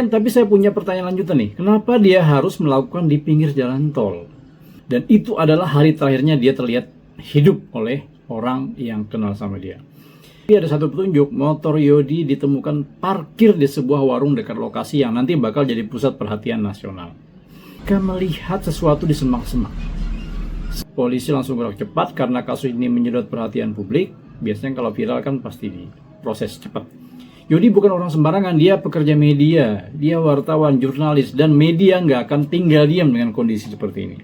Tapi saya punya pertanyaan lanjutan nih, kenapa dia harus melakukan di pinggir jalan tol? Dan itu adalah hari terakhirnya dia terlihat hidup oleh orang yang kenal sama dia. Jadi ada satu petunjuk, motor Yodi ditemukan parkir di sebuah warung dekat lokasi yang nanti bakal jadi pusat perhatian nasional. Mereka melihat sesuatu di semak-semak. Polisi langsung gerak cepat karena kasus ini menyedot perhatian publik. Biasanya kalau viral kan pasti diproses cepat. Yodi bukan orang sembarangan, dia pekerja media, dia wartawan, jurnalis, dan media nggak akan tinggal diam dengan kondisi seperti ini.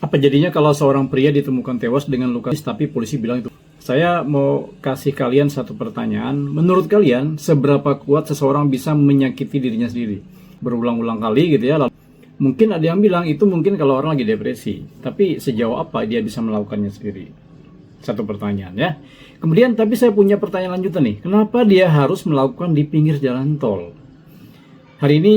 Apa jadinya kalau seorang pria ditemukan tewas dengan luka, tapi polisi bilang itu? Saya mau kasih kalian satu pertanyaan. Menurut kalian, seberapa kuat seseorang bisa menyakiti dirinya sendiri? Berulang-ulang kali gitu ya. Lalu, mungkin ada yang bilang itu mungkin kalau orang lagi depresi. Tapi sejauh apa dia bisa melakukannya sendiri? Satu pertanyaan ya. Kemudian tapi saya punya pertanyaan lanjutan nih. Kenapa dia harus melakukan di pinggir jalan tol? Hari ini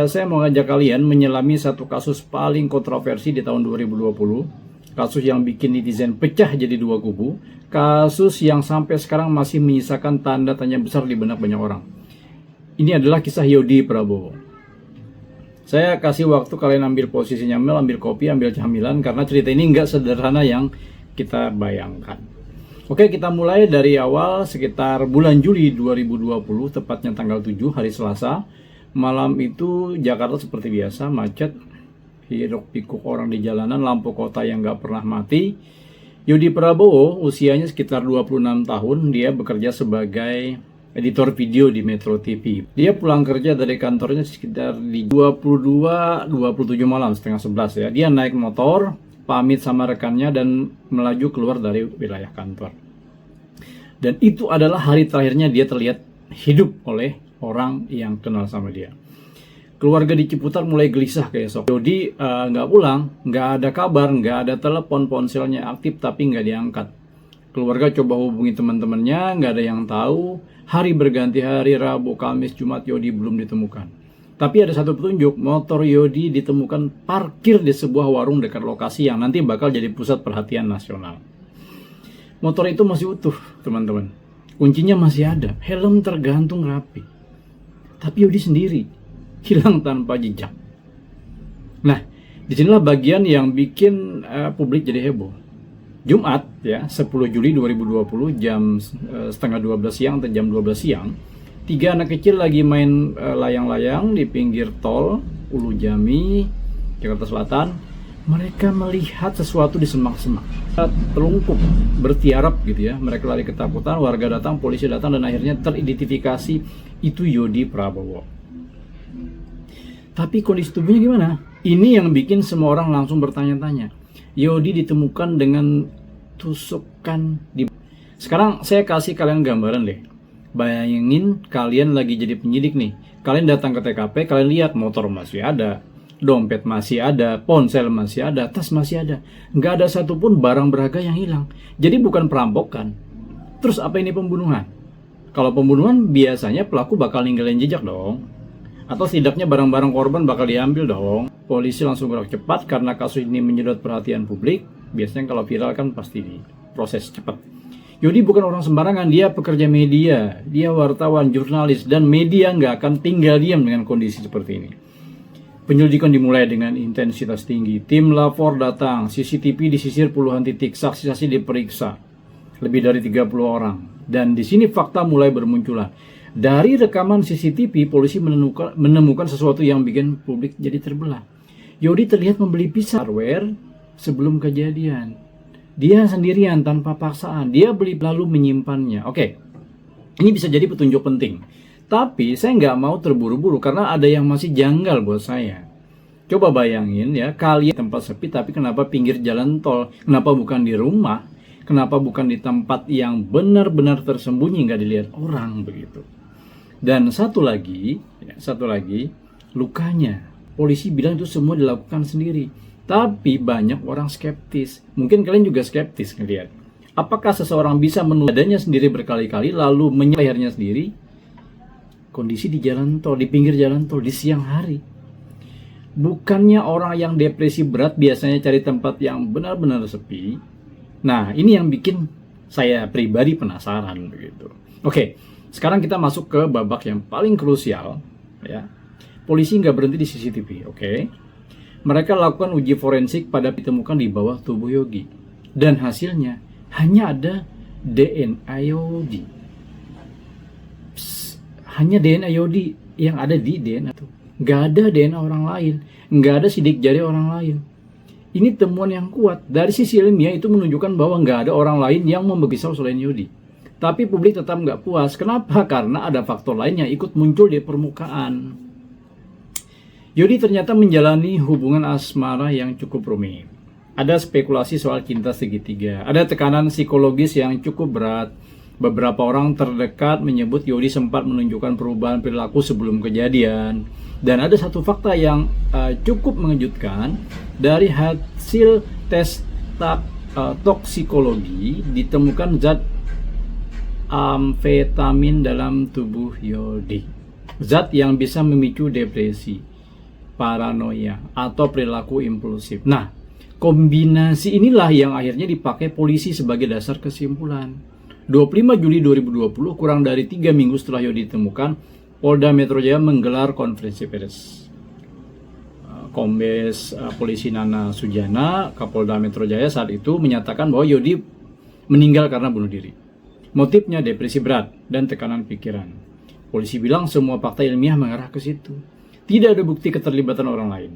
saya mau ngajak kalian menyelami satu kasus paling kontroversi di tahun 2020. Kasus yang bikin netizen pecah jadi dua kubu. Kasus yang sampai sekarang masih menyisakan tanda tanya besar di benak banyak orang. Ini adalah kisah Yodi Prabowo. Saya kasih waktu kalian ambil posisi nyamil, ambil kopi, ambil camilan, karena cerita ini nggak sederhana yang kita bayangkan. Oke, kita mulai dari awal sekitar bulan Juli 2020, tepatnya tanggal 7 hari Selasa. Malam itu Jakarta seperti biasa macet, hiruk pikuk orang di jalanan, lampu kota yang nggak pernah mati. Yodi Prabowo usianya sekitar 26 tahun, dia bekerja sebagai editor video di Metro TV. Dia pulang kerja dari kantornya sekitar di 22-27 malam, setengah 11 ya. Dia naik motor, pamit sama rekannya dan melaju keluar dari wilayah kantor. Dan itu adalah hari terakhirnya dia terlihat hidup oleh orang yang kenal sama dia. Keluarga di Ciputat mulai gelisah keesok. Yodi nggak pulang, nggak ada kabar, nggak ada telepon, ponselnya aktif tapi nggak diangkat. Keluarga coba hubungi teman-temannya, nggak ada yang tahu. Hari berganti hari, Rabu, Kamis, Jumat, Yodi belum ditemukan. Tapi ada satu petunjuk, motor Yodi ditemukan parkir di sebuah warung dekat lokasi yang nanti bakal jadi pusat perhatian nasional. Motor itu masih utuh, teman-teman. Kuncinya masih ada, helm tergantung rapi. Tapi Yodi sendiri, hilang tanpa jejak. Nah, disinilah bagian yang bikin publik jadi heboh. Jumat, ya, 10 Juli 2020, jam setengah 12 siang atau jam 12 siang, 3 anak kecil lagi main layang-layang di pinggir tol Ulu Jami, Jakarta Selatan. Mereka melihat sesuatu di semak-semak. Terlungkup, bertiarap gitu ya. Mereka lari ketakutan, warga datang, polisi datang, dan akhirnya teridentifikasi itu Yodi Prabowo. Tapi kondisi tubuhnya gimana? Ini yang bikin semua orang langsung bertanya-tanya. Yodi ditemukan dengan tusukan di... Sekarang saya kasih kalian gambaran deh. Bayangin kalian lagi jadi penyidik nih. Kalian datang ke TKP, kalian lihat motor masih ada, dompet masih ada, ponsel masih ada, tas masih ada. Nggak ada satupun barang berharga yang hilang. Jadi bukan perampokan. Terus apa ini pembunuhan? Kalau pembunuhan biasanya pelaku bakal ninggalin jejak dong. Atau setidaknya barang-barang korban bakal diambil dong. Polisi langsung gerak cepat karena kasus ini menyedot perhatian publik. Biasanya kalau viral kan pasti diproses cepat. Yodi bukan orang sembarangan, dia pekerja media, dia wartawan, jurnalis, dan media nggak akan tinggal diam dengan kondisi seperti ini. Penyelidikan dimulai dengan intensitas tinggi. Tim lapor datang, CCTV disisir puluhan titik, saksi-saksi diperiksa, lebih dari 30 orang. Dan di sini fakta mulai bermunculan. Dari rekaman CCTV, polisi menemukan sesuatu yang bikin publik jadi terbelah. Yodi terlihat membeli pisau hardware sebelum kejadian. Dia sendirian tanpa paksaan. Dia beli lalu menyimpannya. Oke, ini bisa jadi petunjuk penting. Tapi saya nggak mau terburu-buru karena ada yang masih janggal buat saya. Coba bayangin ya, kalian tempat sepi tapi kenapa pinggir jalan tol? Kenapa bukan di rumah? Kenapa bukan di tempat yang benar-benar tersembunyi nggak dilihat orang begitu? Dan satu lagi, lukanya. Polisi bilang itu semua dilakukan sendiri. Tapi banyak orang skeptis. Mungkin kalian juga skeptis ngelihat. Apakah seseorang bisa menulis badannya sendiri berkali-kali lalu menyerang lehernya sendiri? Kondisi di jalan tol, di pinggir jalan tol, di siang hari. Bukannya orang yang depresi berat biasanya cari tempat yang benar-benar sepi. Nah, ini yang bikin Saya pribadi penasaran begitu. Oke, sekarang kita masuk ke babak yang paling krusial, ya. Polisi nggak berhenti di CCTV, oke. Mereka lakukan uji forensik pada ditemukan di bawah tubuh Yogi, dan hasilnya hanya ada DNA Yogi. Hanya DNA Yogi yang ada di DNA itu. Nggak ada DNA orang lain, nggak ada sidik jari orang lain. Ini temuan yang kuat. Dari sisi ilmiah itu menunjukkan bahwa nggak ada orang lain yang membagi pisau selain Yodi. Tapi publik tetap nggak puas. Kenapa? Karena ada faktor lain yang ikut muncul di permukaan. Yodi ternyata menjalani hubungan asmara yang cukup rumit. Ada spekulasi soal cinta segitiga. Ada tekanan psikologis yang cukup berat. Beberapa orang terdekat menyebut Yodi sempat menunjukkan perubahan perilaku sebelum kejadian. Dan ada satu fakta yang cukup mengejutkan. Dari hasil tes toksikologi ditemukan zat amfetamin dalam tubuh Yodi. Zat yang bisa memicu depresi, paranoia, atau perilaku impulsif. Nah, kombinasi inilah yang akhirnya dipakai polisi sebagai dasar kesimpulan. 25 Juli 2020, kurang dari 3 minggu setelah Yodi ditemukan, Polda Metro Jaya menggelar konferensi pers. Kombes Polisi Nana Sujana, Kapolda Metro Jaya saat itu menyatakan bahwa Yodi meninggal karena bunuh diri. Motifnya depresi berat dan tekanan pikiran. Polisi bilang semua fakta ilmiah mengarah ke situ. Tidak ada bukti keterlibatan orang lain.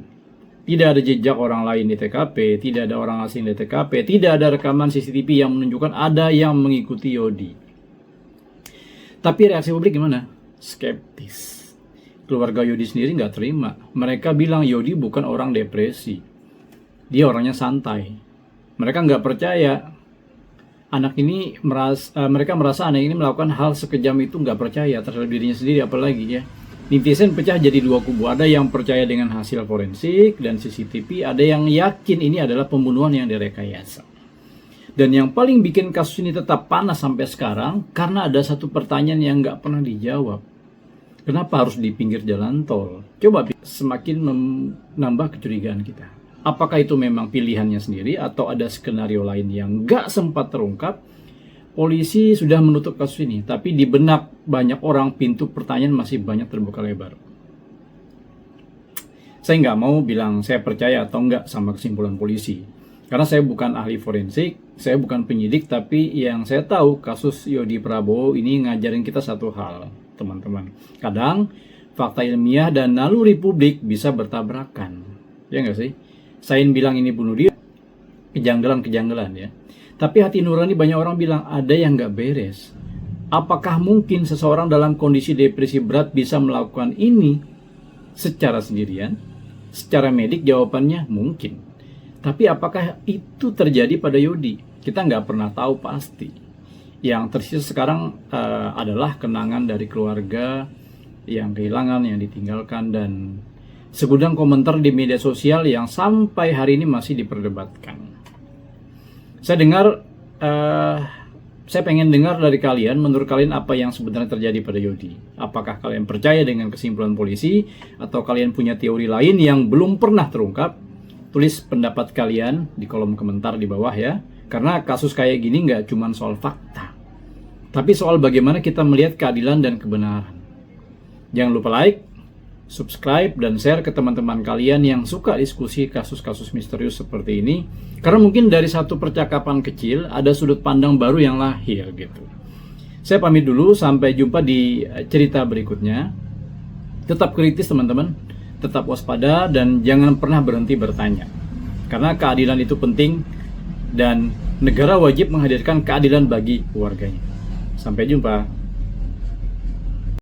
Tidak ada jejak orang lain di TKP, tidak ada orang asing di TKP, tidak ada rekaman CCTV yang menunjukkan ada yang mengikuti Yodi. Tapi reaksi publik gimana? Skeptis. Keluarga Yodi sendiri nggak terima. Mereka bilang Yodi bukan orang depresi. Dia orangnya santai. Mereka nggak percaya. Mereka merasa anak ini melakukan hal sekejam itu, nggak percaya terhadap dirinya sendiri, apalagi ya. Netizen pecah jadi dua kubu. Ada yang percaya dengan hasil forensik dan CCTV, ada yang yakin ini adalah pembunuhan yang direkayasa. Dan yang paling bikin kasus ini tetap panas sampai sekarang, karena ada satu pertanyaan yang nggak pernah dijawab. Kenapa harus di pinggir jalan tol? Coba semakin menambah kecurigaan kita. Apakah itu memang pilihannya sendiri atau ada skenario lain yang nggak sempat terungkap? Polisi sudah menutup kasus ini, tapi di benak banyak orang pintu pertanyaan masih banyak terbuka lebar. Saya nggak mau bilang saya percaya atau nggak sama kesimpulan polisi. Karena saya bukan ahli forensik, saya bukan penyidik, tapi yang saya tahu kasus Yodi Prabowo ini ngajarin kita satu hal, teman-teman. Kadang fakta ilmiah dan naluri publik bisa bertabrakan. Ya nggak sih? Saya bilang ini bunuh diri, kejanggalan ya. Tapi hati nurani banyak orang bilang ada yang nggak beres. Apakah mungkin seseorang dalam kondisi depresi berat bisa melakukan ini secara sendirian? Secara medik jawabannya mungkin. Tapi apakah itu terjadi pada Yodi? Kita nggak pernah tahu pasti. Yang tersisa sekarang adalah kenangan dari keluarga yang kehilangan, yang ditinggalkan, dan segudang komentar di media sosial yang sampai hari ini masih diperdebatkan. Saya pengen dengar dari kalian, menurut kalian apa yang sebenarnya terjadi pada Yodi? Apakah kalian percaya dengan kesimpulan polisi, atau kalian punya teori lain yang belum pernah terungkap? Tulis pendapat kalian di kolom komentar di bawah ya. Karena kasus kayak gini nggak cuma soal fakta, tapi soal bagaimana kita melihat keadilan dan kebenaran. Jangan lupa like, subscribe, dan share ke teman-teman kalian yang suka diskusi kasus-kasus misterius seperti ini. Karena mungkin dari satu percakapan kecil ada sudut pandang baru yang lahir gitu. Saya pamit dulu, sampai jumpa di cerita berikutnya. Tetap kritis teman-teman, tetap waspada, dan jangan pernah berhenti bertanya. Karena keadilan itu penting dan negara wajib menghadirkan keadilan bagi warganya. Sampai jumpa.